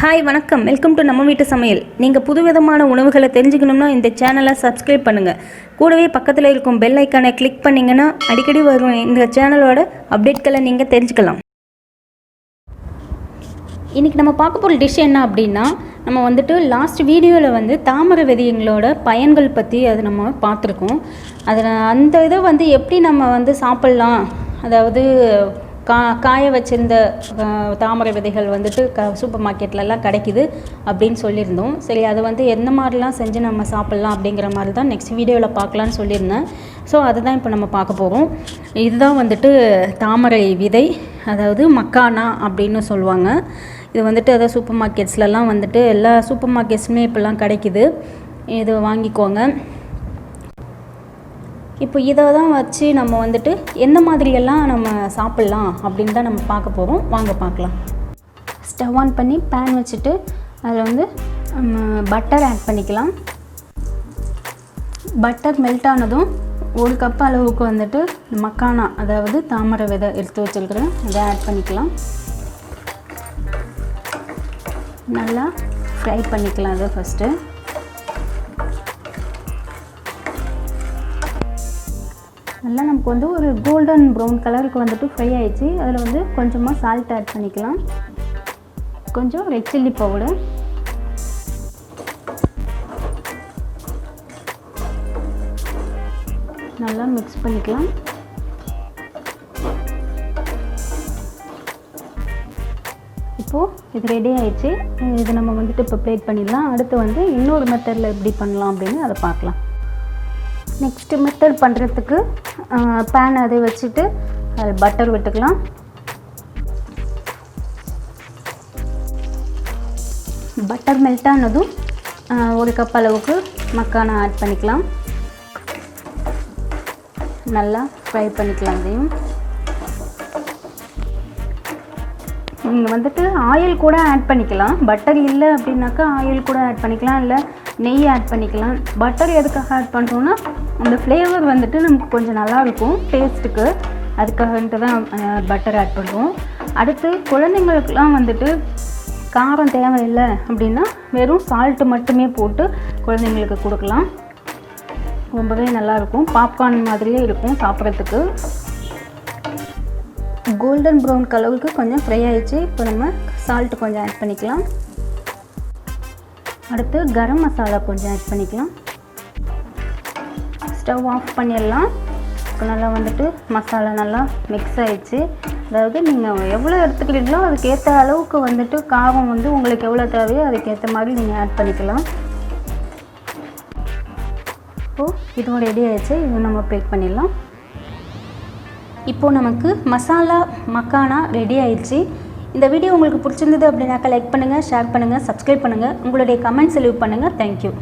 Hi வணக்கம், welcome to நம்ம வீட்டு சமையல். நீங்கள் புதுவிதமான உணவுகளை தெரிஞ்சுக்கணும்னா இந்த சேனலை சப்ஸ்கிரைப் பண்ணுங்கள். கூடவே பக்கத்தில் இருக்கும் பெல் ஐக்கானை கிளிக் பண்ணிங்கன்னா அடிக்கடி வரும் இந்த சேனலோட அப்டேட்களை நீங்கள் தெரிஞ்சுக்கலாம். இன்றைக்கி நம்ம பார்க்க போகிற டிஷ் என்ன அப்படின்னா, நம்ம லாஸ்ட் வீடியோவில் தாமரை விதைங்களோட பயன்கள் பற்றி அதை நம்ம பார்த்துருக்கோம். அதில் அந்த இதை எப்படி நம்ம சாப்பிட்லாம், அதாவது காய வச்சிருந்த தாமரை விதைகள் சூப்பர் மார்க்கெட்லலாம் கிடைக்குது அப்படின்னு சொல்லியிருந்தோம். சரி, அதை எந்த மாதிரிலாம் செஞ்சு நம்ம சாப்பிட்லாம் அப்படிங்கிற மாதிரி தான் நெக்ஸ்ட் வீடியோவில் பார்க்கலான்னு சொல்லியிருந்தேன். ஸோ அதுதான் இப்போ நம்ம பார்க்க போகிறோம். இதுதான் தாமரை விதை, அதாவது மக்கானா அப்படின்னு சொல்லுவாங்க. இது அதாவது சூப்பர் மார்க்கெட்ஸ்லலாம் எல்லா சூப்பர் மார்க்கெட்ஸுமே இப்போல்லாம் கிடைக்குது. இது வாங்கிக்கோங்க. இப்போ இதை தான் வச்சு நம்ம எந்த மாதிரியெல்லாம் நம்ம சாப்பிட்லாம் அப்படின்னு தான் நம்ம பார்க்க போகிறோம். வாங்க பார்க்கலாம். ஸ்டவ் ஆன் பண்ணி பேன் வச்சுட்டு அதில் நம்ம பட்டர் ஆட் பண்ணிக்கலாம். பட்டர் மெல்ட் ஆனதும் 1 கப் அளவுக்கு மக்கானா, அதாவது தாமரை விதை எடுத்து வச்சுருக்கிறேன், அதை ஆட் பண்ணிக்கலாம். நல்லா ஃப்ரை பண்ணிக்கலாம். அதை ஃபஸ்ட்டு நல்லா நமக்கு ஒரு கோல்டன் ப்ரௌன் கலருக்கு ஃப்ரை ஆகிடுச்சு. அதில் கொஞ்சமாக சால்ட் ஆட் பண்ணிக்கலாம், கொஞ்சம் ரெட் சில்லி பவுடர், நல்லா மிக்ஸ் பண்ணிக்கலாம். இப்போது இது ரெடி ஆகிடுச்சு. இது நம்ம இப்போ பிளேட் பண்ணிடலாம். அடுத்து இன்னொரு மெத்தடில் எப்படி பண்ணலாம் அப்படின்னு அதை பார்க்கலாம். நெக்ஸ்ட்டு மெத்தட் பண்ணுறதுக்கு பேன் அதை வச்சுட்டு அதில் பட்டர் விட்டுக்கலாம். பட்டர் மெல்ட் ஆனதும் 1 கப் அளவுக்கு மக்கானா ஆட் பண்ணிக்கலாம். நல்லா ஃப்ரை பண்ணிக்கலாம். அதையும் நீங்கள் ஆயில் கூட ஆட் பண்ணிக்கலாம். பட்டர் இல்லை அப்படின்னாக்கா ஆயில் கூட ஆட் பண்ணிக்கலாம், இல்லை நெய் ஆட் பண்ணிக்கலாம். பட்டர் எதுக்காக ஆட் பண்ணுறோன்னா அந்த ஃப்ளேவர் நமக்கு கொஞ்சம் நல்லாயிருக்கும் டேஸ்ட்டுக்கு, அதுக்காகன்ட்டு தான் பட்டர் ஆட் பண்ணுறோம். அடுத்து குழந்தைங்களுக்குலாம் காரம் தேவையில்லை அப்படின்னா வெறும் சால்ட்டு மட்டுமே போட்டு குழந்தைங்களுக்கு கொடுக்கலாம். ரொம்பவே நல்லாயிருக்கும், பாப்கார்ன் மாதிரியே இருக்கும் சாப்பிட்றதுக்கு. கோல்டன் ப்ரௌன் கலருக்கு கொஞ்சம் ஃப்ரை ஆகிடுச்சு. இப்போ நம்ம சால்ட்டு கொஞ்சம் ஆட் பண்ணிக்கலாம். அடுத்து கரம் மசாலா கொஞ்சம் ஆட் பண்ணிக்கலாம். ஸ்டவ் ஆஃப் பண்ணிடலாம். இப்போ நல்லா மசாலா நல்லா மிக்ஸ் ஆகிடுச்சு. அதாவது நீங்கள் எவ்வளோ எடுத்துக்கிறீங்களோ அதுக்கேற்ற அளவுக்கு காரம் உங்களுக்கு எவ்வளோ தேவையோ அதுக்கேற்ற மாதிரி நீங்கள் ஆட் பண்ணிக்கலாம். இப்போது இதுவும் ரெடி ஆகிடுச்சு. இது நம்ம பேக் பண்ணிடலாம். இப்போது நமக்கு மசாலா மக்கானா ரெடி ஆயிடுச்சு. இந்த வீடியோ உங்களுக்கு பிடிச்சிருந்தது அப்படின்னாக்கா லைக் பண்ணுங்கள், ஷேர் பண்ணுங்கள், சப்ஸ்கிரைப் பண்ணுங்கள், உங்களுடைய கமெண்ட்ஸ் லீவ் பண்ணுங்கள். தேங்க்யூ.